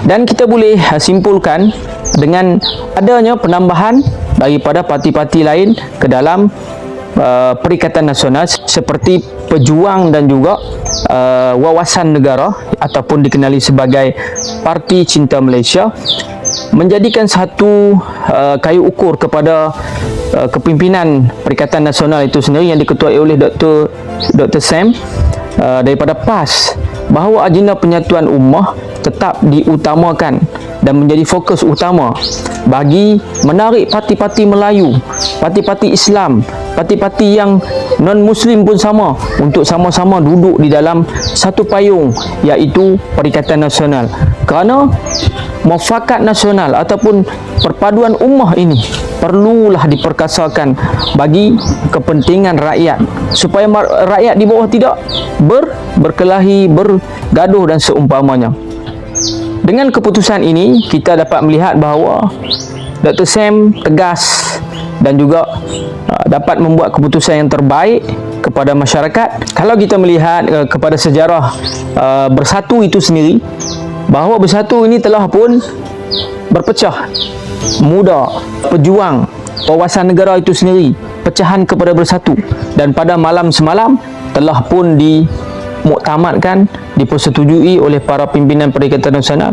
Dan kita boleh simpulkan dengan adanya penambahan daripada parti-parti lain ke dalam Perikatan Nasional seperti Pejuang dan juga Wawasan Negara ataupun dikenali sebagai Parti Cinta Malaysia, menjadikan satu kayu ukur kepada kepimpinan Perikatan Nasional itu sendiri yang diketuai oleh Dr. Sam daripada PAS, bahawa agenda penyatuan ummah tetap diutamakan dan menjadi fokus utama bagi menarik parti-parti Melayu, parti-parti Islam, parti-parti yang non-Muslim pun sama untuk sama-sama duduk di dalam satu payung, iaitu Perikatan Nasional. Kerana muafakat nasional ataupun perpaduan ummah ini perlulah diperkasakan bagi kepentingan rakyat, supaya rakyat di bawah tidak berkelahi, bergaduh dan seumpamanya. Dengan keputusan ini, kita dapat melihat bahawa Dr. Sam tegas dan juga dapat membuat keputusan yang terbaik kepada masyarakat. Kalau kita melihat kepada sejarah Bersatu itu sendiri, bahawa Bersatu ini telah pun berpecah. Muda, Pejuang, Wawasan Negara itu sendiri pecahan kepada Bersatu, dan pada malam semalam telah pun dimuktamadkan, dipersetujui oleh para pimpinan Perikatan Nasional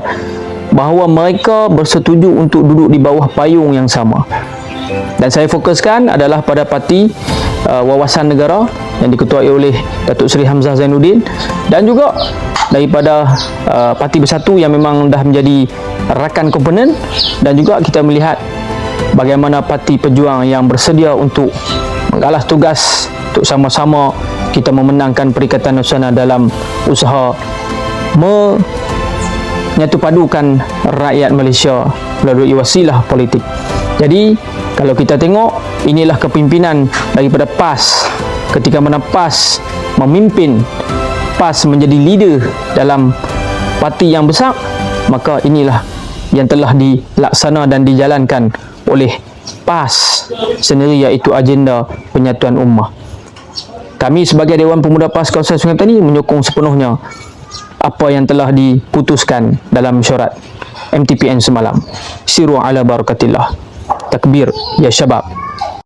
bahawa mereka bersetuju untuk duduk di bawah payung yang sama. Dan saya fokuskan adalah pada parti Wawasan Negara yang diketuai oleh Datuk Seri Hamzah Zainuddin, dan juga daripada Parti Bersatu yang memang dah menjadi rakan komponen, dan juga kita melihat bagaimana Parti Pejuang yang bersedia untuk mengalas tugas untuk sama-sama kita memenangkan Perikatan Nasional dalam usaha menyatupadukan rakyat Malaysia melalui wasilah politik. Jadi kalau kita tengok, inilah kepimpinan daripada PAS ketika mana PAS memimpin, PAS menjadi leader dalam parti yang besar, maka inilah yang telah dilaksana dan dijalankan oleh PAS sendiri, iaitu agenda penyatuan ummah. Kami sebagai Dewan Pemuda PAS Kawasan Sungai Petani menyokong sepenuhnya apa yang telah diputuskan dalam mesyuarat MTPN semalam. Siru ala barakatillah. Takbir ya syabab.